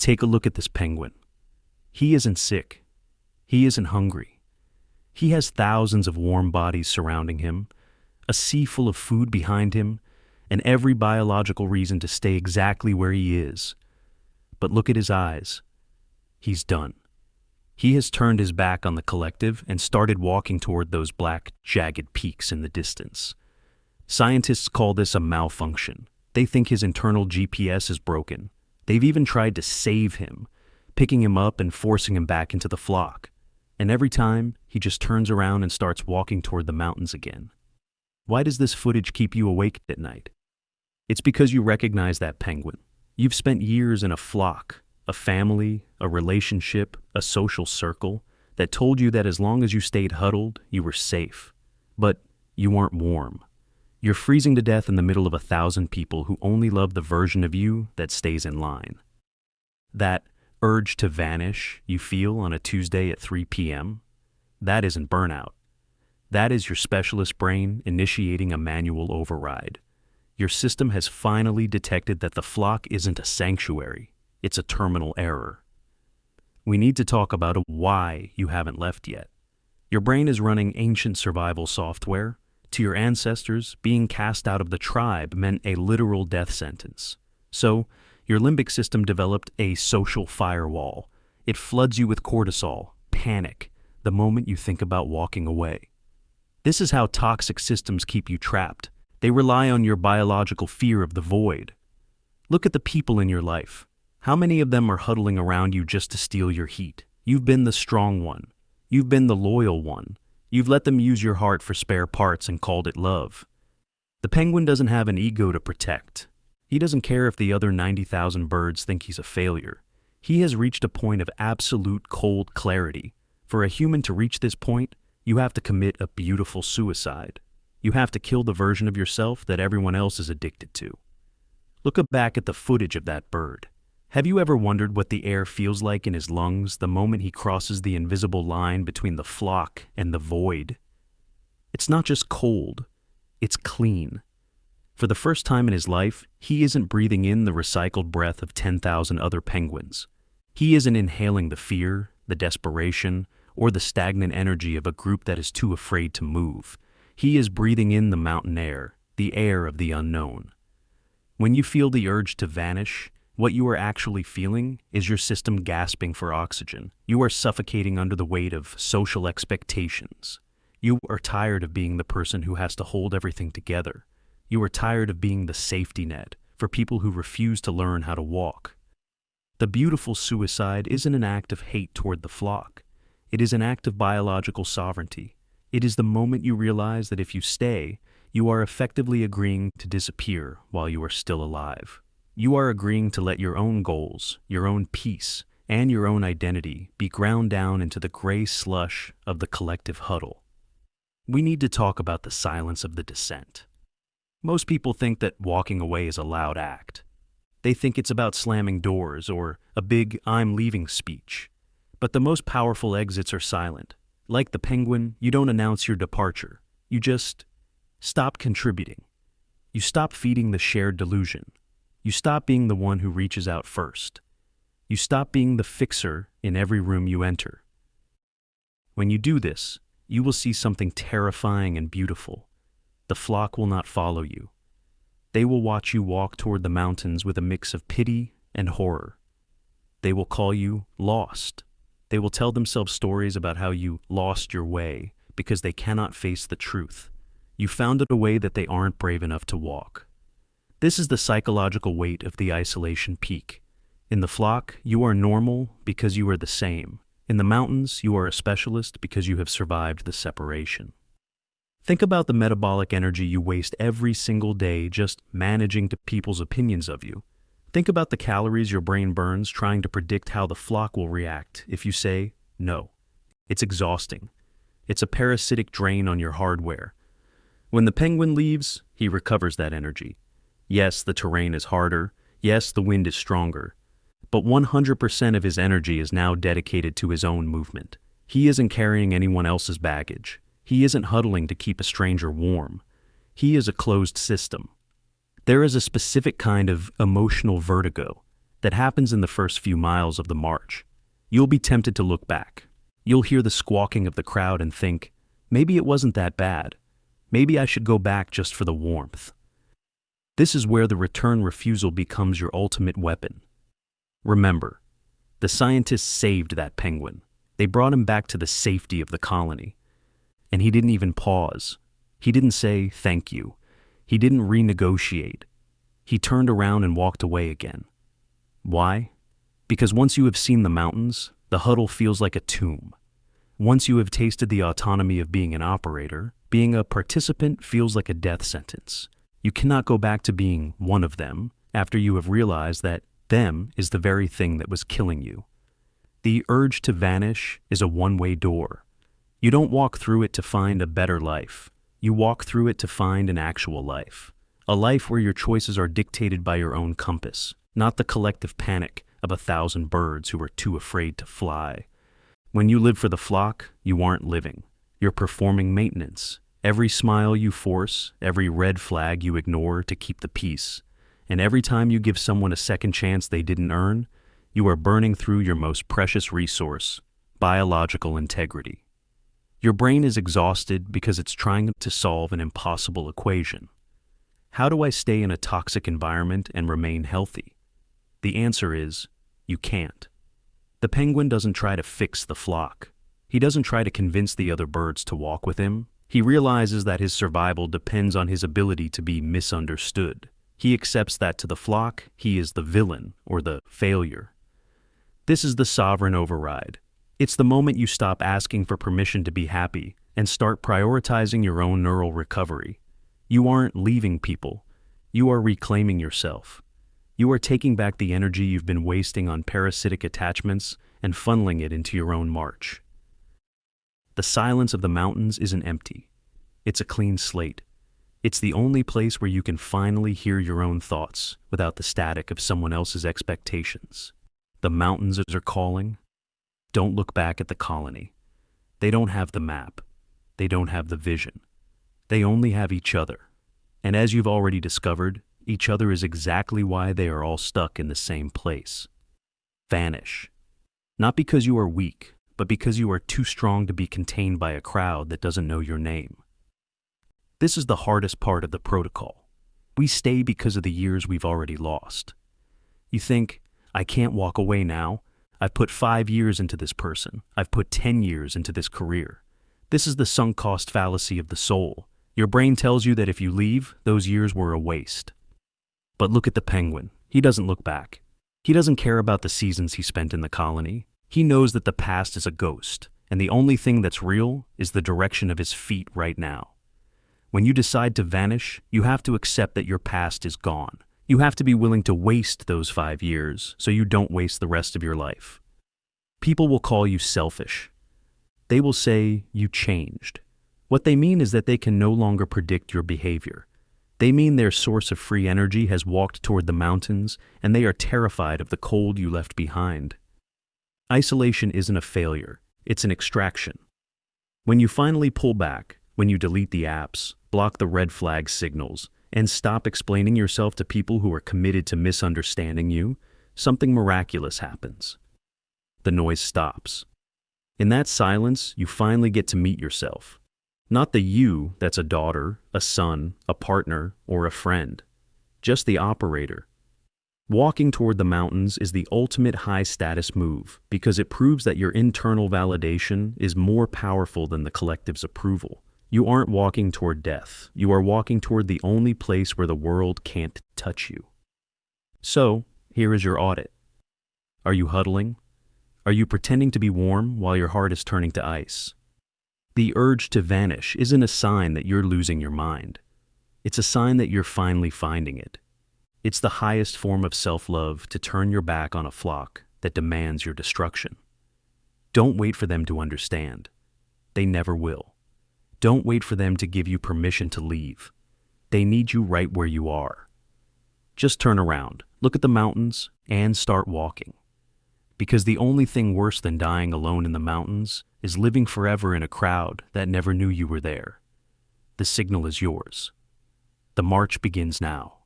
Take a look at this penguin. He isn't sick. He isn't hungry. He has thousands of warm bodies surrounding him, a sea full of food behind him, and every biological reason to stay exactly where he is. But look at his eyes. He's done. He has turned his back on the collective and started walking toward those black, jagged peaks in the distance. Scientists call this a malfunction. They think his internal GPS is broken. They've even tried to save him, picking him up and forcing him back into the flock. And every time, he just turns around and starts walking toward the mountains again. Why does this footage keep you awake at night? It's because you recognize that penguin. You've spent years in a flock, a family, a relationship, a social circle that told you that as long as you stayed huddled, you were safe. But you weren't warm. You're freezing to death in the middle of 1,000 people who only love the version of you that stays in line. That urge to vanish you feel on a Tuesday at 3 p.m., that isn't burnout. That is your specialist brain initiating a manual override. Your system has finally detected that the flock isn't a sanctuary, it's a terminal error. We need to talk about why you haven't left yet. Your brain is running ancient survival software. To your ancestors, being cast out of the tribe meant a literal death sentence. So, your limbic system developed a social firewall. It floods you with cortisol, panic, the moment you think about walking away. This is how toxic systems keep you trapped. They rely on your biological fear of the void. Look at the people in your life. How many of them are huddling around you just to steal your heat? You've been the strong one. You've been the loyal one. You've let them use your heart for spare parts and called it love. The penguin doesn't have an ego to protect. He doesn't care if the other 90,000 birds think he's a failure. He has reached a point of absolute cold clarity. For a human to reach this point, you have to commit a beautiful suicide. You have to kill the version of yourself that everyone else is addicted to. Look back at the footage of that bird. Have you ever wondered what the air feels like in his lungs the moment he crosses the invisible line between the flock and the void? It's not just cold, it's clean. For the first time in his life, he isn't breathing in the recycled breath of 10,000 other penguins. He isn't inhaling the fear, the desperation, or the stagnant energy of a group that is too afraid to move. He is breathing in the mountain air, the air of the unknown. When you feel the urge to vanish, what you are actually feeling is your system gasping for oxygen. You are suffocating under the weight of social expectations. You are tired of being the person who has to hold everything together. You are tired of being the safety net for people who refuse to learn how to walk. The beautiful suicide isn't an act of hate toward the flock. It is an act of biological sovereignty. It is the moment you realize that if you stay, you are effectively agreeing to disappear while you are still alive. You are agreeing to let your own goals, your own peace, and your own identity be ground down into the gray slush of the collective huddle. We need to talk about the silence of the descent. Most people think that walking away is a loud act. They think it's about slamming doors or a big "I'm leaving" speech. But the most powerful exits are silent. Like the penguin, you don't announce your departure. You just stop contributing. You stop feeding the shared delusion. You stop being the one who reaches out first. You stop being the fixer in every room you enter. When you do this, you will see something terrifying and beautiful. The flock will not follow you. They will watch you walk toward the mountains with a mix of pity and horror. They will call you lost. They will tell themselves stories about how you lost your way because they cannot face the truth. You found a way that they aren't brave enough to walk. This is the psychological weight of the isolation peak. In the flock, you are normal because you are the same. In the mountains, you are a specialist because you have survived the separation. Think about the metabolic energy you waste every single day just managing to people's opinions of you. Think about the calories your brain burns trying to predict how the flock will react if you say no. It's exhausting. It's a parasitic drain on your hardware. When the penguin leaves, he recovers that energy. Yes, the terrain is harder. Yes, the wind is stronger. But 100% of his energy is now dedicated to his own movement. He isn't carrying anyone else's baggage. He isn't huddling to keep a stranger warm. He is a closed system. There is a specific kind of emotional vertigo, that happens in the first few miles of the march. You'll be tempted to look back. You'll hear the squawking of the crowd and think, maybe it wasn't that bad. Maybe I should go back just for the warmth. This is where the return refusal becomes your ultimate weapon. Remember, the scientists saved that penguin. They brought him back to the safety of the colony. And he didn't even pause. He didn't say thank you. He didn't renegotiate. He turned around and walked away again. Why? Because once you have seen the mountains, the huddle feels like a tomb. Once you have tasted the autonomy of being an operator, being a participant feels like a death sentence. You cannot go back to being one of them after you have realized that them is the very thing that was killing you. The urge to vanish is a one-way door. You don't walk through it to find a better life. You walk through it to find an actual life. A life where your choices are dictated by your own compass, not the collective panic of 1,000 birds who are too afraid to fly. When you live for the flock, you aren't living. You're performing maintenance. Every smile you force, every red flag you ignore to keep the peace, and every time you give someone a second chance they didn't earn, you are burning through your most precious resource, biological integrity. Your brain is exhausted because it's trying to solve an impossible equation. How do I stay in a toxic environment and remain healthy? The answer is, you can't. The penguin doesn't try to fix the flock. He doesn't try to convince the other birds to walk with him. He realizes that his survival depends on his ability to be misunderstood. He accepts that to the flock, he is the villain or the failure. This is the sovereign override. It's the moment you stop asking for permission to be happy and start prioritizing your own neural recovery. You aren't leaving people. You are reclaiming yourself. You are taking back the energy you've been wasting on parasitic attachments and funneling it into your own march. The silence of the mountains isn't empty. It's a clean slate. It's the only place where you can finally hear your own thoughts without the static of someone else's expectations. The mountains are calling. Don't look back at the colony. They don't have the map. They don't have the vision. They only have each other. And as you've already discovered, each other is exactly why they are all stuck in the same place. Vanish. Not because you are weak, but because you are too strong to be contained by a crowd that doesn't know your name. This is the hardest part of the protocol. We stay because of the years we've already lost. You think, I can't walk away now. I've put 5 years into this person. I've put 10 years into this career. This is the sunk cost fallacy of the soul. Your brain tells you that if you leave, those years were a waste. But look at the penguin. He doesn't look back. He doesn't care about the seasons he spent in the colony. He knows that the past is a ghost, and the only thing that's real is the direction of his feet right now. When you decide to vanish, you have to accept that your past is gone. You have to be willing to waste those 5 years so you don't waste the rest of your life. People will call you selfish. They will say you changed. What they mean is that they can no longer predict your behavior. They mean their source of free energy has walked toward the mountains and they are terrified of the cold you left behind. Isolation isn't a failure, it's an extraction. When you finally pull back, when you delete the apps, block the red flag signals, and stop explaining yourself to people who are committed to misunderstanding you, something miraculous happens. The noise stops. In that silence, you finally get to meet yourself. Not the you that's a daughter, a son, a partner, or a friend. Just the operator. Walking toward the mountains is the ultimate high-status move because it proves that your internal validation is more powerful than the collective's approval. You aren't walking toward death. You are walking toward the only place where the world can't touch you. So, here is your audit. Are you huddling? Are you pretending to be warm while your heart is turning to ice? The urge to vanish isn't a sign that you're losing your mind. It's a sign that you're finally finding it. It's the highest form of self-love to turn your back on a flock that demands your destruction. Don't wait for them to understand. They never will. Don't wait for them to give you permission to leave. They need you right where you are. Just turn around, look at the mountains, and start walking. Because the only thing worse than dying alone in the mountains is living forever in a crowd that never knew you were there. The signal is yours. The march begins now.